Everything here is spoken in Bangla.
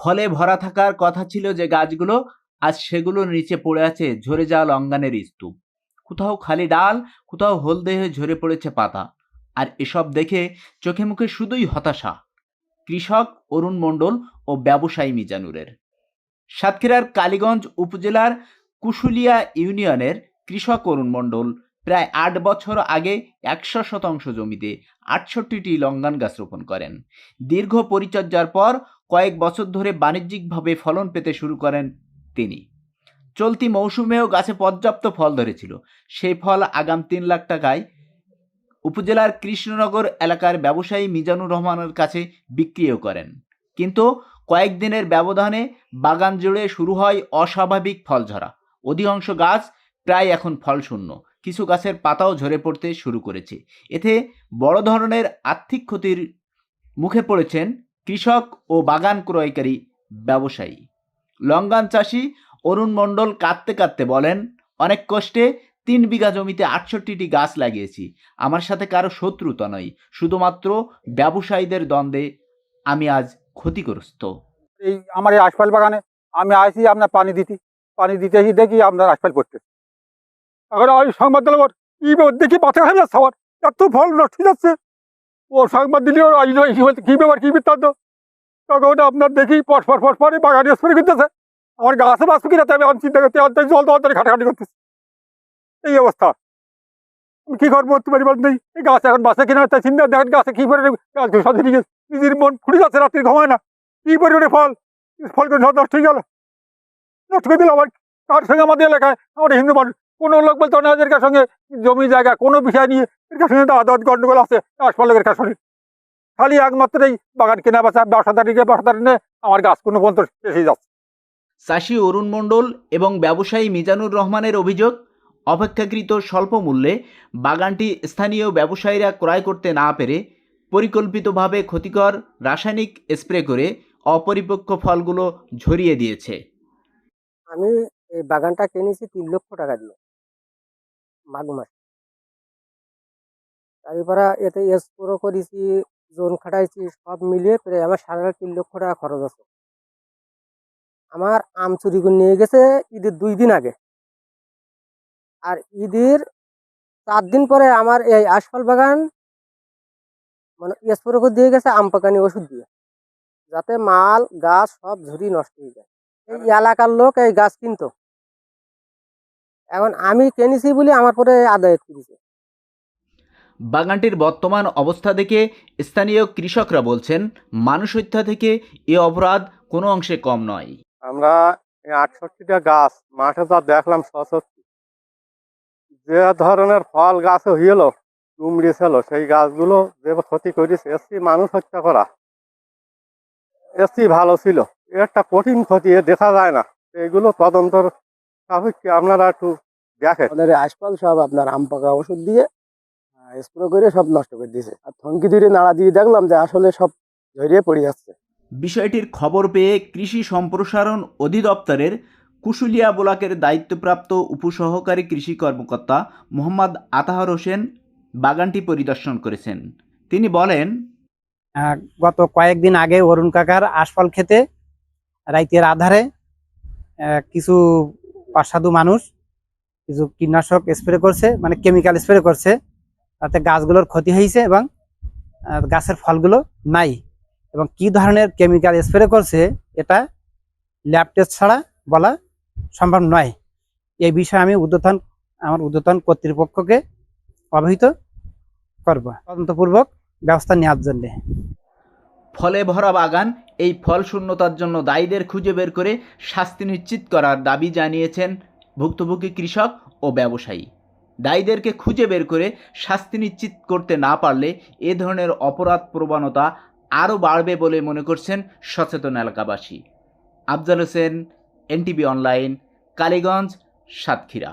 ফলে ভরা থাকার কথা ছিল যে গাছগুলো, আজ সেগুলোর নিচে পড়ে আছে ঝরে যাওয়া লঙ্ঘনের স্তূপ। কোথাও খালি ডাল, কোথাও হলদে হয়ে ঝরে পড়েছে পাতা। আর এসব দেখে চোখে মুখে শুধুই হতাশা কৃষক অরুণ মণ্ডল ও ব্যবসায়ী মিজানুরের। সাতক্ষীরার কালীগঞ্জ উপজেলার কুশুলিয়া ইউনিয়নের কৃষক অরুণ মণ্ডল প্রায় ৮ বছর আগে ১০০% জমিতে ৬৮টি লঙ্ঘন গাছ রোপণ করেন। দীর্ঘ পরিচর্যার পর কয়েক বছর ধরে বাণিজ্যিকভাবে ফলন পেতে শুরু করেন তিনি। চলতি মৌসুমেও গাছে পর্যাপ্ত ফল ধরেছিল। সেই ফল আগাম ৩ লাখ টাকায় উপজেলার কৃষ্ণনগর এলাকার ব্যবসায়ী মিজানুর রহমানের কাছে বিক্রিও করেন। কিন্তু কয়েকদিনের ব্যবধানে বাগান জুড়ে শুরু হয় অস্বাভাবিক ফল ঝরা। অধিকাংশ গাছ প্রায় এখন ফলশূন্য, কিছু গাছের পাতাও ঝরে পড়তে শুরু করেছে। এতে বড় ধরনের আর্থিক ক্ষতির মুখে পড়েছেন কৃষক ও বাগান ক্রয়কারী ব্যবসায়ী। লঙ্ঘন চাষি অরুণ মণ্ডল কাঁদতে কাঁদতে বলেন, অনেক কষ্টে ৩ বিঘা জমিতে ৬৮টি গাছ লাগিয়েছি। আমার সাথে কারো শত্রুতা নয়, শুধুমাত্র ব্যবসায়ীদের দ্বন্দ্বে আমি আজ ক্ষতিগ্রস্ত। এই আমার এই আশপাল বাগানে আমি আসি আপনার পানি দিতে এসে দেখি আপনার আশপাল পড়তে। এখন আমি সংবাদ দিলাম, কি দেখি মাথা খাই যাচ্ছে আমার, এত ফল নষ্ট হয়ে যাচ্ছে। ও সংবাদ দিলে কি ব্যাপার, কি বৃত্তান্ত। তখন আপনার দেখি পরপর বাগানে স্প্রে করতেছে। আমার গাছে বাঁচবে কিনা তাই আমি চিন্তা করতে জল দেওয়ার ঘাটাঘাটি করতেছে। এই অবস্থা, আমি কি করবো তোমার বল নেই। এই গাছ এখন বাঁচে কিনা তাই চিন্তা, দেখেন গাছে কি পরিমাণে গাছ সাথে নিজের মন ফুটে যাচ্ছে, রাত্রি ঘুমায় না। কি পরিমাণে ফল করে সব নষ্ট হয়ে গেল, নষ্ট করে দিল। আমার তার সঙ্গে আমাদের এলাকায় আমাদের হিন্দু মানুষ কোনো লোক বলতো না এদের সঙ্গে জমি জায়গা কোনো বিষয় নিয়ে এর সঙ্গে আদালত গন্ডগোল আছে আশপালের কাছে। খালি একমাত্র এই বাগান কেনা বেচা ব্যবসাদারি নিয়ে আমার গাছ কোনো পর্যন্ত এসে যাচ্ছে। চাষি অরুণ মণ্ডল এবং ব্যবসায়ী মিজানুর রহমানের অভিযোগ, অপেক্ষাকৃত স্বল্প মূল্যে বাগানটি স্থানীয় ব্যবসায়ীরা ক্রয় করতে না পেরে পরিকল্পিতভাবে ক্ষতিকর রাসায়নিক স্প্রে করে অপরিপক্ক ফলগুলো ঝরিয়ে দিয়েছে। আমি এই বাগানটা কিনেছি ৩ লক্ষ টাকা দিয়ে মাঘ মাসে। তারপরে এতে স্প্রে করেছি, জোন খাটাইছি, সব মিলিয়ে প্রায় আমার ৩.৫ লক্ষ টাকা খরচ আছে। আমার আম চুরি করে নিয়ে গেছে ঈদের 2 দিন আগে, আর ঈদের 4 দিন পরে আমার এই আশফল বাগান মানে স্প্রে করে দিয়ে গেছে আম পাকানি ওষুধ দিয়ে, যাতে মাল গাছ সব ঝুরি নষ্ট হয়ে যায়। এই এলাকার লোক এই গাছ কিনতো, এখন আমি কিনেছি বলে আমার পরে আদায় করেছে। বাগানটির বর্তমান অবস্থা দেখে স্থানীয় কৃষকরা বলছেন, মানুষ হত্যা থেকে এ অপরাধ কোনো অংশে কম নয়। আমরা ৬৮টা গাছ মাঠে যা দেখলাম, সত্যি যে ধরনের ফল গাছে হইল কুমড়ি ছিল, সেই গাছগুলো যে ক্ষতি করেছে এসছি মানুষ হত্যা করা, এসছি ভালো ছিল। একটা কঠিন ক্ষতি দেখা যায় না, এইগুলো তদন্তর সাপেক্ষে আপনারা একটু দেখেন। আশপাল সব আপনার আম পাকা ওষুধ দিয়ে স্প্রে করে সব নষ্ট করে দিয়েছে, আর থনকি ধরে নাড়া দিয়ে দেখলাম যে আসলে সব ঝরিয়ে পড়ে যাচ্ছে। বিষয়টির খবর পেয়ে কৃষি সম্প্রসারণ অধিদপ্তরের কুশুলিয়া ব্লকের দায়িত্বপ্রাপ্ত উপসহকারী কৃষি কর্মকর্তা মোহাম্মদ আতাহার হোসেন বাগানটি পরিদর্শন করেছেন। তিনি বলেন, গত কয়েকদিন আগে অরুণ কাকার আশফল খেতে রাইতের আধারে কিছু অসাধু মানুষ কিছু কীটনাশক স্প্রে করছে, মানে কেমিক্যাল স্প্রে করছে, তাতে গাছগুলোর ক্ষতি হয়েছে এবং গাছের ফলগুলো নাই। এবং কি ধরনের কেমিক্যাল স্প্রে করছে এটা ল্যাব টেস্ট ছাড়া বলা সম্ভব নয়। এই বিষয়ে আমি আমার ঊর্ধ্বতন কর্তৃপক্ষকে অবহিত করব তদন্তপূর্বক ব্যবস্থা নেওয়ার জন্য। ফলে ভরা বাগান এই ফল শূন্যতার জন্য দায়ীদের খুঁজে বের করে শাস্তি নিশ্চিত করার দাবি জানিয়েছেন ভুক্তভোগী কৃষক ও ব্যবসায়ী। দায়ীদেরকে খুঁজে বের করে শাস্তি নিশ্চিত করতে না পারলে এ ধরনের অপরাধ প্রবণতা আরও বাড়বে বলে মনে করছেন সচেতন এলাকাবাসী। Afzal Hossain, NTV online, Kaliganj, Satkhira.